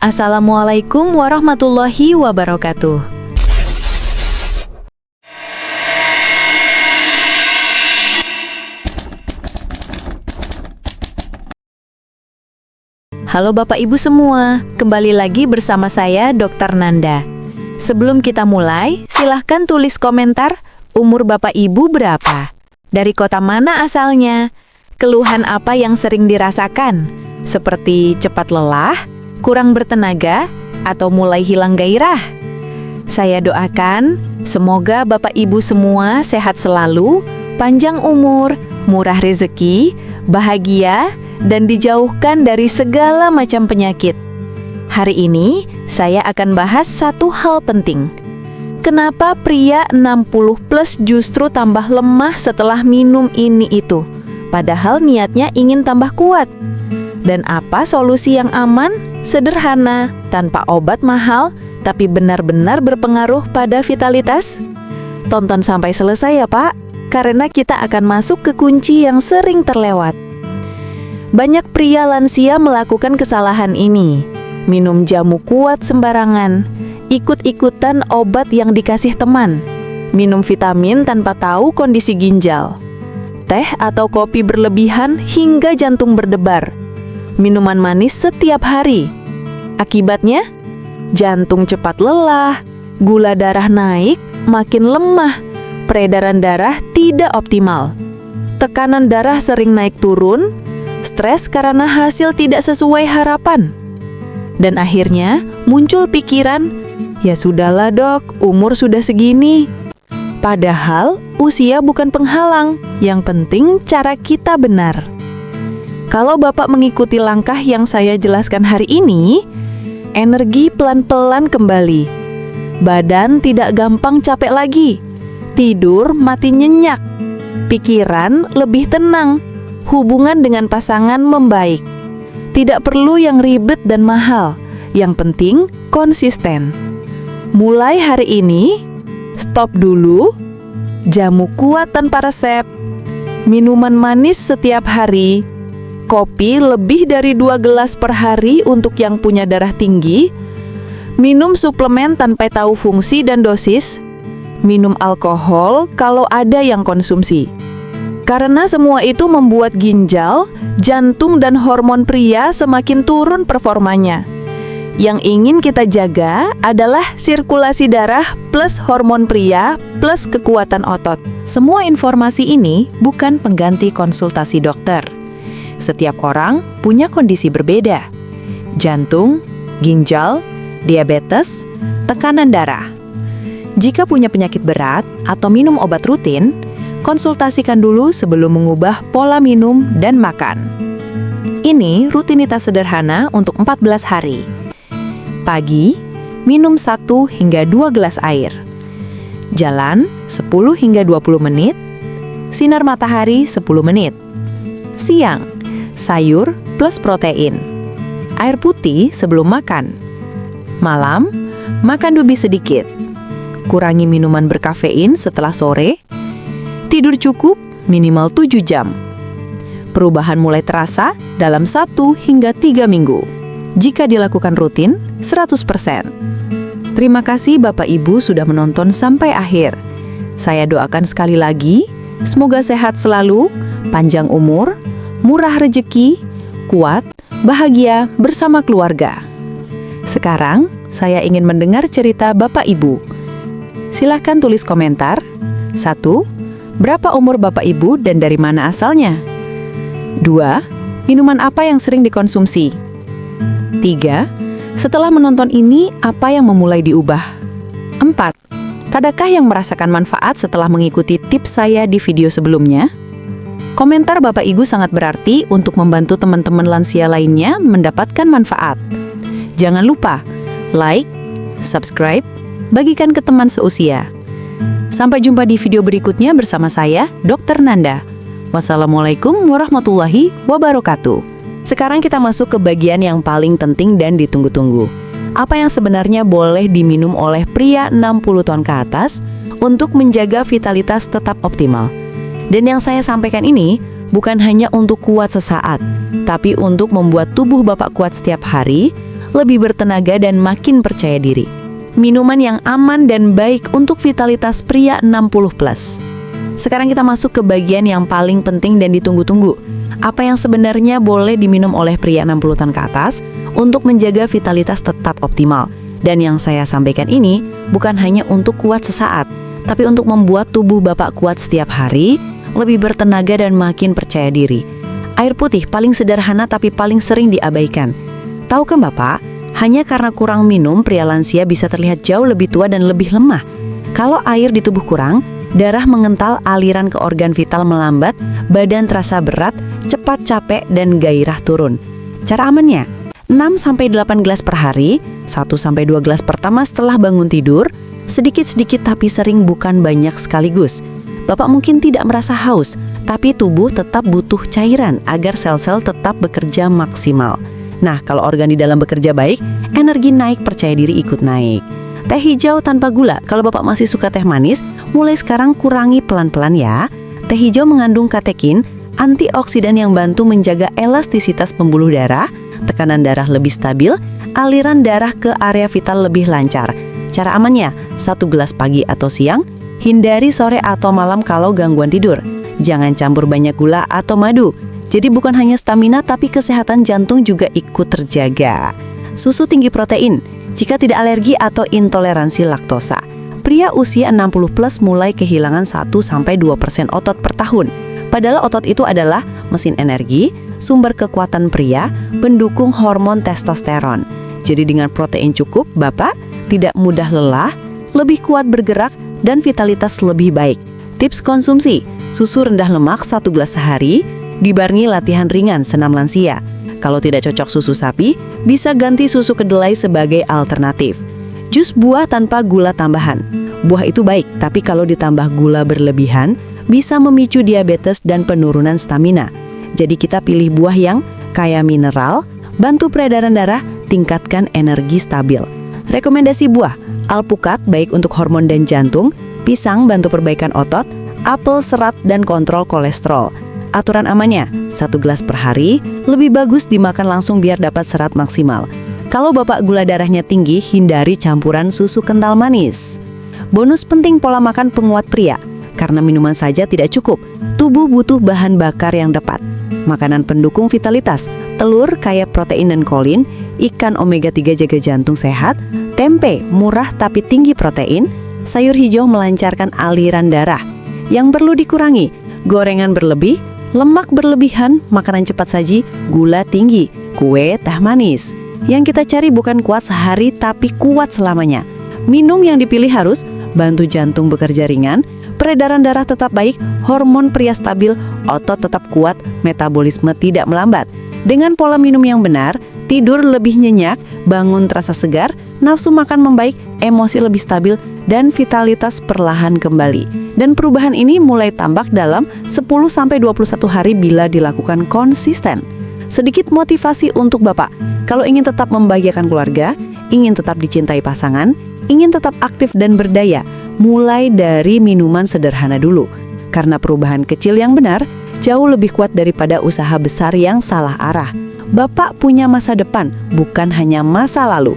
Assalamualaikum warahmatullahi wabarakatuh. Halo Bapak Ibu semua, kembali lagi bersama saya Dr. Nanda. Sebelum kita mulai, silahkan tulis komentar umur Bapak Ibu berapa, dari kota mana asalnya, keluhan apa yang sering dirasakan, seperti cepat lelah, kurang bertenaga, atau mulai hilang gairah. Saya doakan semoga Bapak Ibu semua sehat selalu, panjang umur, murah rezeki, bahagia, dan dijauhkan dari segala macam penyakit. Hari ini saya akan bahas satu hal penting. Kenapa pria 60 plus justru tambah lemah setelah minum ini itu, padahal niatnya ingin tambah kuat? Dan apa solusi yang aman, sederhana, tanpa obat mahal, tapi benar-benar berpengaruh pada vitalitas? Tonton sampai selesai ya Pak, karena kita akan masuk ke kunci yang sering terlewat. Banyak pria lansia melakukan kesalahan ini. Minum jamu kuat sembarangan, ikut-ikutan obat yang dikasih teman, minum vitamin tanpa tahu kondisi ginjal, teh atau kopi berlebihan hingga jantung berdebar, minuman manis setiap hari. Akibatnya, jantung cepat lelah, gula darah naik, makin lemah, peredaran darah tidak optimal, tekanan darah sering naik turun, stres karena hasil tidak sesuai harapan. Dan akhirnya muncul pikiran, ya sudahlah dok, umur sudah segini. Padahal usia bukan penghalang, yang penting cara kita benar. Kalau Bapak mengikuti langkah yang saya jelaskan hari ini, energi pelan-pelan kembali. Badan tidak gampang capek lagi. Tidur mati nyenyak. Pikiran lebih tenang. Hubungan dengan pasangan membaik. Tidak perlu yang ribet dan mahal. Yang penting konsisten. Mulai hari ini, stop dulu. Jamu kuat tanpa resep. Minuman manis setiap hari. Kopi lebih dari 2 gelas per hari untuk yang punya darah tinggi. Minum suplemen tanpa tahu fungsi dan dosis. Minum alkohol kalau ada yang konsumsi. Karena semua itu membuat ginjal, jantung, dan hormon pria semakin turun performanya. Yang ingin kita jaga adalah sirkulasi darah plus hormon pria plus kekuatan otot. Semua informasi ini bukan pengganti konsultasi dokter. Setiap orang punya kondisi berbeda. Jantung, ginjal, diabetes, tekanan darah. Jika punya penyakit berat atau minum obat rutin, konsultasikan dulu sebelum mengubah pola minum dan makan. Ini rutinitas sederhana untuk 14 hari. Pagi, minum 1 hingga 2 gelas air. Jalan 10 hingga 20 menit. Sinar matahari 10 menit. Siang, sayur plus protein. Air putih sebelum makan. Malam, makan dubi sedikit. Kurangi minuman berkafein setelah sore. Tidur cukup minimal 7 jam. Perubahan mulai terasa dalam 1 hingga 3 minggu. Jika dilakukan rutin, 100%. Terima kasih Bapak Ibu sudah menonton sampai akhir. Saya doakan sekali lagi, semoga sehat selalu, panjang umur, murah rezeki, kuat, bahagia bersama keluarga. Sekarang, saya ingin mendengar cerita Bapak Ibu. Silahkan tulis komentar. 1. Berapa umur Bapak Ibu dan dari mana asalnya? 2. Minuman apa yang sering dikonsumsi? 3. Setelah menonton ini, apa yang memulai diubah? 4. Tadakah yang merasakan manfaat setelah mengikuti tips saya di video sebelumnya? Komentar Bapak Ibu sangat berarti untuk membantu teman-teman lansia lainnya mendapatkan manfaat. Jangan lupa, like, subscribe, bagikan ke teman seusia. Sampai jumpa di video berikutnya bersama saya, Dr. Nanda. Wassalamualaikum warahmatullahi wabarakatuh. Sekarang kita masuk ke bagian yang paling penting dan ditunggu-tunggu. Apa yang sebenarnya boleh diminum oleh pria 60 tahun ke atas untuk menjaga vitalitas tetap optimal? Dan yang saya sampaikan ini bukan hanya untuk kuat sesaat, tapi untuk membuat tubuh Bapak kuat setiap hari, lebih bertenaga dan makin percaya diri. Minuman yang aman dan baik untuk vitalitas pria 60+. Sekarang kita masuk ke bagian yang paling penting dan ditunggu-tunggu. Apa yang sebenarnya boleh diminum oleh pria 60 tahun ke atas untuk menjaga vitalitas tetap optimal. Dan yang saya sampaikan ini bukan hanya untuk kuat sesaat, tapi untuk membuat tubuh Bapak kuat setiap hari, lebih bertenaga dan makin percaya diri. Air putih paling sederhana tapi paling sering diabaikan. Tahukah Bapak, hanya karena kurang minum, pria lansia bisa terlihat jauh lebih tua dan lebih lemah. Kalau air di tubuh kurang, darah mengental, aliran ke organ vital melambat, badan terasa berat, cepat capek, dan gairah turun. Cara amannya, 6-8 gelas per hari, 1-2 gelas pertama setelah bangun tidur, sedikit-sedikit tapi sering, bukan banyak sekaligus. Bapak mungkin tidak merasa haus, tapi tubuh tetap butuh cairan agar sel-sel tetap bekerja maksimal. Nah, kalau organ di dalam bekerja baik, energi naik, percaya diri ikut naik. Teh hijau tanpa gula, kalau Bapak masih suka teh manis, mulai sekarang kurangi pelan-pelan ya. Teh hijau mengandung katekin, antioksidan yang bantu menjaga elastisitas pembuluh darah, tekanan darah lebih stabil, aliran darah ke area vital lebih lancar. Cara amannya, 1 gelas pagi atau siang, hindari sore atau malam kalau gangguan tidur. Jangan campur banyak gula atau madu. Jadi bukan hanya stamina tapi kesehatan jantung juga ikut terjaga. Susu tinggi protein, jika tidak alergi atau intoleransi laktosa. Pria usia 60+ mulai kehilangan 1-2% otot per tahun. Padahal otot itu adalah mesin energi, sumber kekuatan pria, pendukung hormon testosteron. Jadi dengan protein cukup, Bapak tidak mudah lelah, lebih kuat bergerak, dan vitalitas lebih baik. Tips konsumsi, susu rendah lemak 1 gelas sehari, dibarengi latihan ringan senam lansia. Kalau tidak cocok susu sapi, bisa ganti susu kedelai sebagai alternatif. Jus buah tanpa gula tambahan. Buah itu baik, tapi kalau ditambah gula berlebihan, bisa memicu diabetes dan penurunan stamina. Jadi kita pilih buah yang kaya mineral, bantu peredaran darah, tingkatkan energi stabil. Rekomendasi buah, alpukat baik untuk hormon dan jantung, pisang bantu perbaikan otot, apel serat dan kontrol kolesterol. Aturan amannya, 1 gelas per hari, lebih bagus dimakan langsung biar dapat serat maksimal. Kalau Bapak gula darahnya tinggi, hindari campuran susu kental manis. Bonus penting pola makan penguat pria, karena minuman saja tidak cukup, tubuh butuh bahan bakar yang tepat. Makanan pendukung vitalitas, telur kaya protein dan kolin, ikan omega 3 jaga jantung sehat, tempe murah tapi tinggi protein, sayur hijau melancarkan aliran darah. Yang perlu dikurangi, gorengan berlebih, lemak berlebihan, makanan cepat saji, gula tinggi, kue, teh manis. Yang kita cari bukan kuat sehari tapi kuat selamanya. Minum yang dipilih harus bantu jantung bekerja ringan, peredaran darah tetap baik, hormon pria stabil, otot tetap kuat, metabolisme tidak melambat. Dengan pola minum yang benar, tidur lebih nyenyak, bangun terasa segar, nafsu makan membaik, emosi lebih stabil, dan vitalitas perlahan kembali. Dan perubahan ini mulai tampak dalam 10-21 hari bila dilakukan konsisten. Sedikit motivasi untuk Bapak, kalau ingin tetap membahagiakan keluarga, ingin tetap dicintai pasangan, ingin tetap aktif dan berdaya, mulai dari minuman sederhana dulu. Karena perubahan kecil yang benar, jauh lebih kuat daripada usaha besar yang salah arah. Bapak punya masa depan, bukan hanya masa lalu.